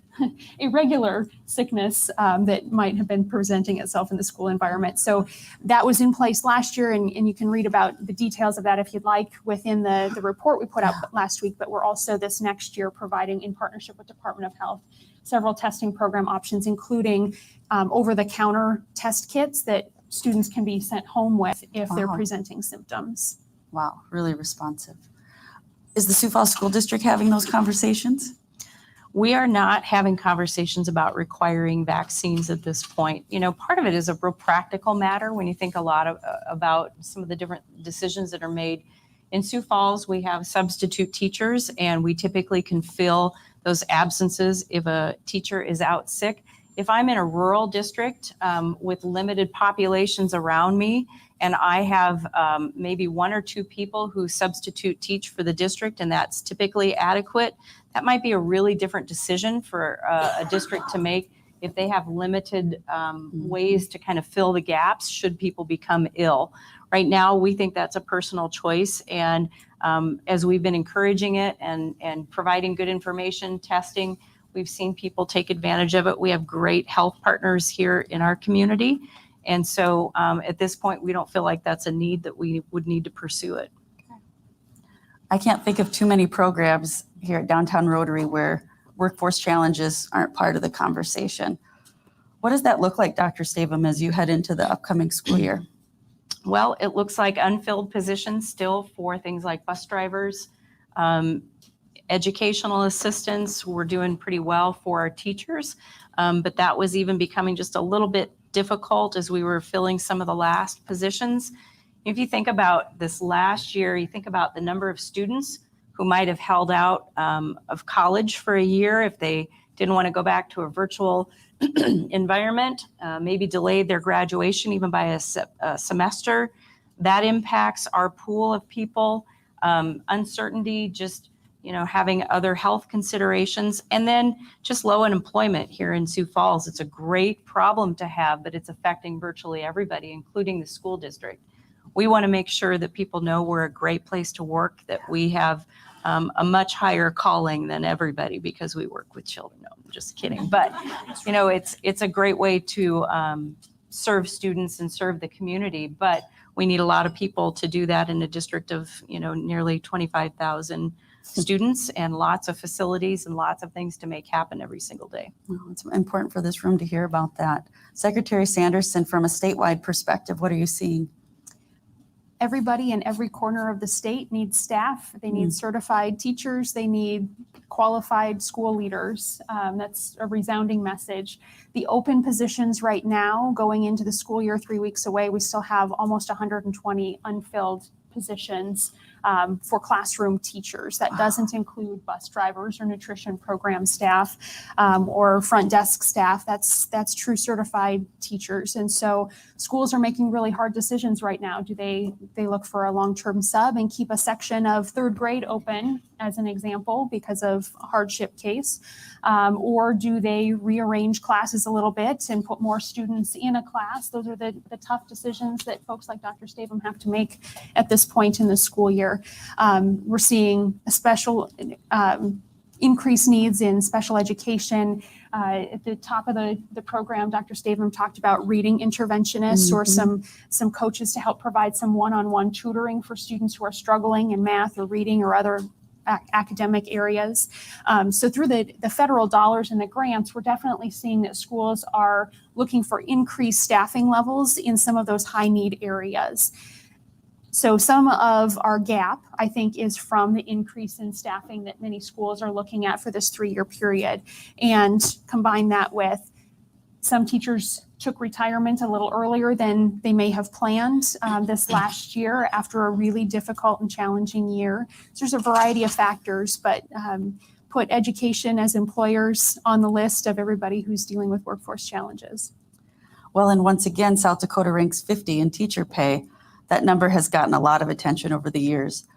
a regular sickness that might have been presenting itself in the school environment. So that was in place last year, and you can read about the details of that if you'd like within the report we put out last week. But we're also this next year providing, in partnership with Department of Health, several testing program options, including over-the-counter test kits that students can be sent home with if they're presenting symptoms. Wow, really responsive. Is the Sioux Falls School District having those conversations? We are not having conversations about requiring vaccines at this point. Part of it is a real practical matter when you think a lot about some of the different decisions that are made. In Sioux Falls, we have substitute teachers, and we typically can fill those absences if a teacher is out sick. If I'm in a rural district with limited populations around me, and I have maybe 1 or 2 people who substitute teach for the district, and that's typically adequate, that might be a really different decision for a district to make if they have limited ways to kind of fill the gaps should people become ill. Right now, we think that's a personal choice, and as we've been encouraging it and providing good information, testing, we've seen people take advantage of it. We have great health partners here in our community. And so at this point, we don't feel like that's a need that we would need to pursue it. I can't think of too many programs here at Downtown Rotary where workforce challenges aren't part of the conversation. What does that look like, Dr. Stavem, as you head into the upcoming school year? Well, it looks like unfilled positions still for things like bus drivers, educational assistants. We're doing pretty well for our teachers, but that was even becoming just a little bit difficult as we were filling some of the last positions. If you think about this last year, you think about the number of students who might have held out of college for a year if they didn't want to go back to a virtual environment, maybe delayed their graduation even by a semester. That impacts our pool of people. Uncertainty, just having other health considerations, and then just low unemployment here in Sioux Falls. It's a great problem to have, but it's affecting virtually everybody, including the school district. We want to make sure that people know we're a great place to work, that we have a much higher calling than everybody because we work with children. No, I'm just kidding. But, it's a great way to serve students and serve the community. But we need a lot of people to do that in a district of, nearly 25,000 students and lots of facilities and lots of things to make happen every single day. Well, it's important for this room to hear about that. Secretary Sanderson, from a statewide perspective, what are you seeing? Everybody in every corner of the state needs staff. They need certified teachers. They need qualified school leaders. That's a resounding message. The open positions right now, going into the school year 3 weeks away, we still have almost 120 unfilled positions for classroom teachers. That doesn't include bus drivers or nutrition program staff or front desk staff. That's true certified teachers. And so schools are making really hard decisions right now. Do they look for a long-term sub and keep a section of third grade open, as an example, because of a hardship case? Or do they rearrange classes a little bit and put more students in a class? Those are the tough decisions that folks like Dr. Stavem have to make at this point in the school year. We're seeing a special increased needs in special education. At the top of the program, Dr. Stavem talked about reading interventionists or some coaches to help provide some one-on-one tutoring for students who are struggling in math or reading or other academic areas. So through the federal dollars and the grants, we're definitely seeing that schools are looking for increased staffing levels in some of those high need areas. So some of our gap, I think, is from the increase in staffing that many schools are looking at for this 3-year period. And combine that with some teachers took retirement a little earlier than they may have planned this last year after a really difficult and challenging year. So there's a variety of factors, but put education as employers on the list of everybody who's dealing with workforce challenges. Well, and once again, South Dakota ranks 50 in teacher pay. That number has gotten a lot of attention over the years.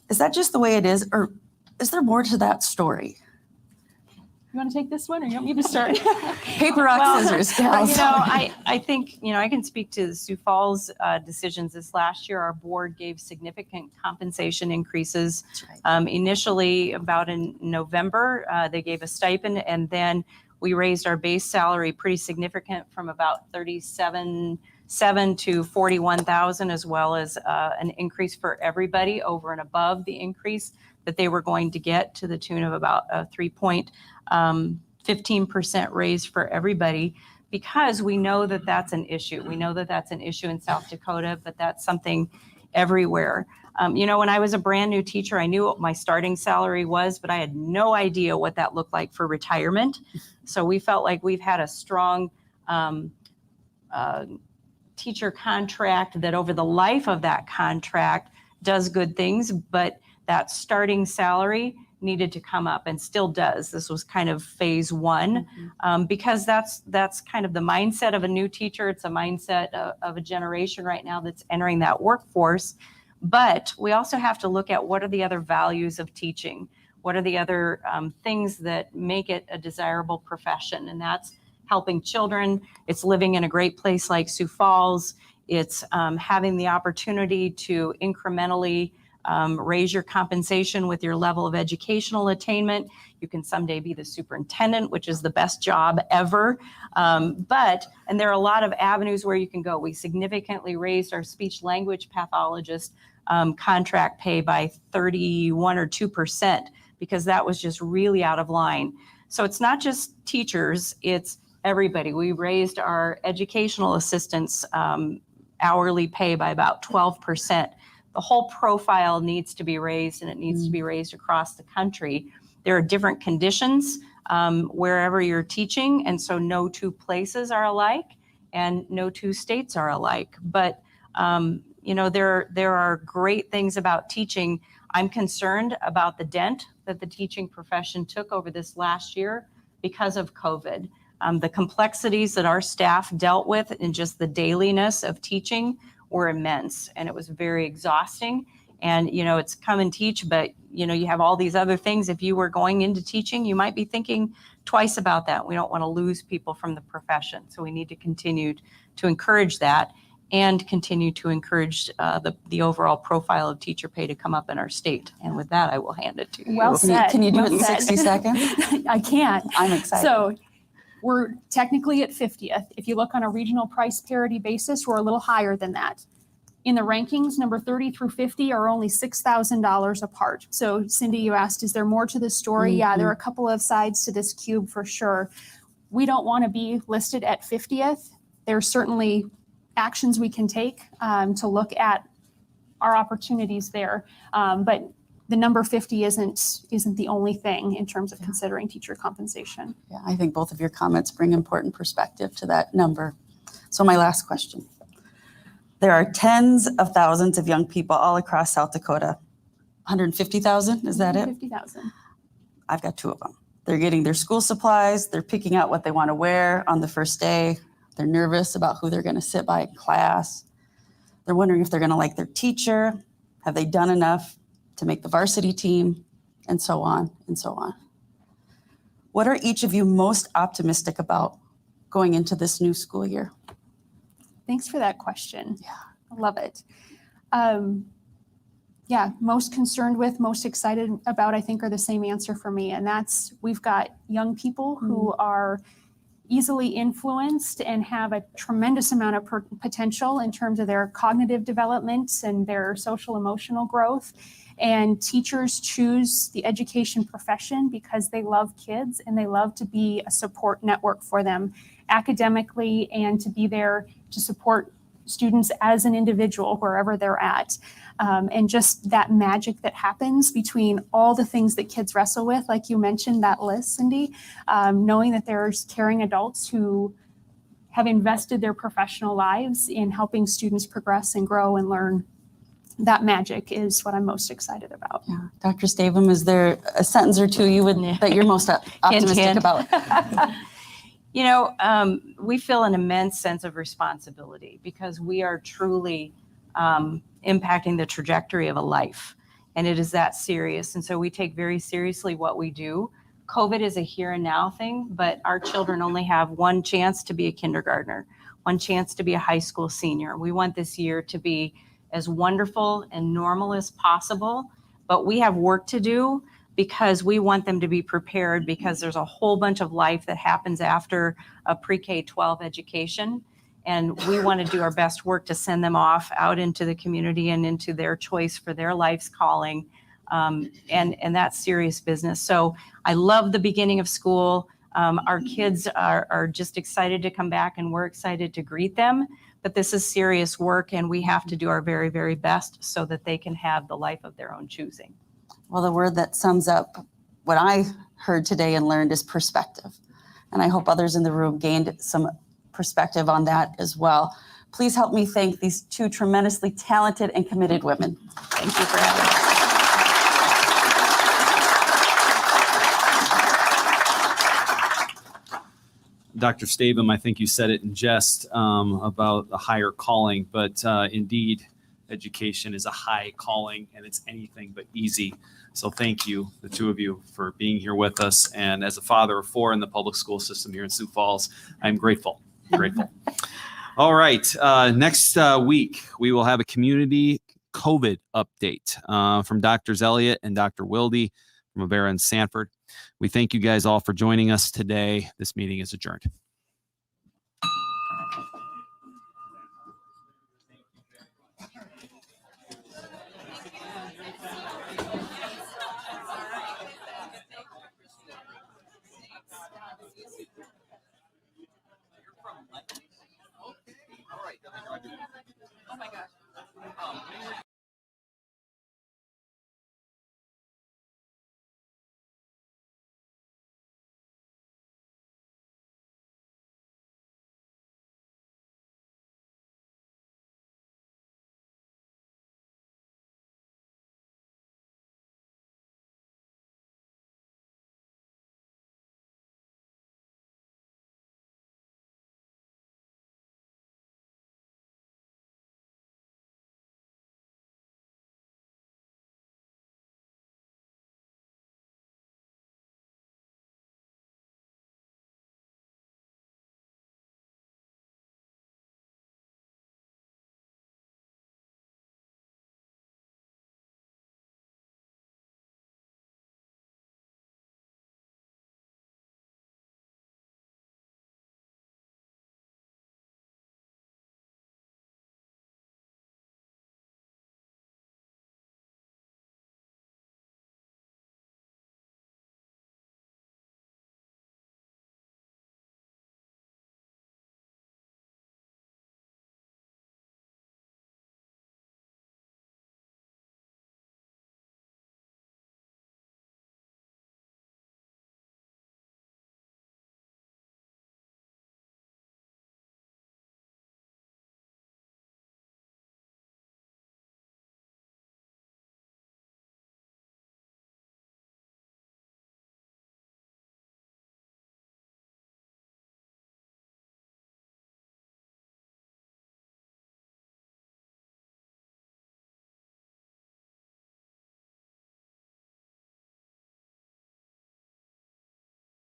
Is that just the way it is, or is there more to that story? You want to take this one, or you want me to start? Paper, rock, scissors, gals. I think, I can speak to the Sioux Falls decisions this last year. Our board gave significant compensation increases. That's right. Initially, about in November, they gave a stipend, and then we raised our base salary pretty significant from about $37,700 to $41,000, as well as an increase for everybody over and above the increase that they were going to get, to the tune of about a 3.15% raise for everybody, because we know that that's an issue. We know that that's an issue in South Dakota, but that's something everywhere. When I was a brand new teacher, I knew what my starting salary was, but I had no idea what that looked like for retirement. So we felt like we've had a strong teacher contract that over the life of that contract does good things, but that starting salary needed to come up, and still does. This was kind of phase one, because that's kind of the mindset of a new teacher. It's a mindset of a generation right now that's entering that workforce. But we also have to look at what are the other values of teaching? What are the other things that make it a desirable profession? And that's helping children. It's living in a great place like Sioux Falls. It's having the opportunity to incrementally raise your compensation with your level of educational attainment. You can someday be the superintendent, which is the best job ever. And there are a lot of avenues where you can go. We significantly raised our speech language pathologist contract pay by 31 or 2%, because that was just really out of line. So it's not just teachers, it's everybody. We raised our educational assistants hourly pay by about 12%. The whole profile needs to be raised, and it needs to be raised across the country. There are different conditions wherever you're teaching, and so no two places are alike and no two states are alike. But there are great things about teaching. I'm concerned about the dent that the teaching profession took over this last year because of COVID. The complexities that our staff dealt with and just the dailiness of teaching were immense, and it was very exhausting. And, it's come and teach, but, you have all these other things. If you were going into teaching, you might be thinking twice about that. We don't want to lose people from the profession. So we need to continue to encourage that and continue to encourage the overall profile of teacher pay to come up in our state. And with that, I will hand it to you. Well said. Can you do Well it in said. 60 seconds? I can. I'm excited. So we're technically at 50th. If you look on a regional price parity basis, we're a little higher than that. In the rankings, number 30 through 50 are only $6,000 apart. So Cindy, you asked, is there more to this story? Yeah, there are a couple of sides to this cube for sure. We don't want to be listed at 50th. There's certainly actions we can take to look at our opportunities there. But the number 50 isn't the only thing in terms of considering teacher compensation. Yeah, I think both of your comments bring important perspective to that number. So my last question. There are tens of thousands of young people all across South Dakota. 150,000, is that it? 50,000. I've got 2 of them. They're getting their school supplies. They're picking out what they want to wear on the first day. They're nervous about who they're going to sit by in class. They're wondering if they're going to like their teacher. Have they done enough to make the varsity team? And so on and so on. What are each of you most optimistic about going into this new school year? Thanks for that question. Yeah. I love it. Yeah, most concerned with, most excited about, I think, are the same answer for me. And that's, we've got young people who are easily influenced and have a tremendous amount of potential in terms of their cognitive development and their social emotional growth. And teachers choose the education profession because they love kids and they love to be a support network for them academically and to be there to support students as an individual wherever they're at. And just that magic that happens between all the things that kids wrestle with, like you mentioned that list, Cindy, knowing that there's caring adults who have invested their professional lives in helping students progress and grow and learn. That magic is what I'm most excited about. Yeah. Dr. Stavem, is there a sentence or two you would that you're most optimistic Hint. about? You know, we feel an immense sense of responsibility because we are truly impacting the trajectory of a life, and it is that serious. And so we take very seriously what we do. COVID is a here and now thing, but our children only have one chance to be a kindergartner, one chance to be a high school senior. We want this year to be as wonderful and normal as possible, but we have work to do because we want them to be prepared because there's a whole bunch of life that happens after a pre-K-12 education. And we want to do our best work to send them off out into the community and into their choice for their life's calling. And that's serious business. So I love the beginning of school. Our kids are just excited to come back and we're excited to greet them. But this is serious work and we have to do our very, very best so that they can have the life of their own choosing. Well, the word that sums up what I heard today and learned is perspective. And I hope others in the room gained some perspective on that as well. Please help me thank these 2 tremendously talented and committed women. Thank you for having us. Dr. Stavem, I think you said it in jest about a higher calling, but indeed, education is a high calling and it's anything but easy. So thank you, the 2 of you, for being here with us. And as a father of 4 in the public school system here in Sioux Falls, I'm grateful. All right. Next week, we will have a community COVID update from Drs. Elliott and Dr. Wilde from Avera and Sanford. We thank you guys all for joining us today. This meeting is adjourned.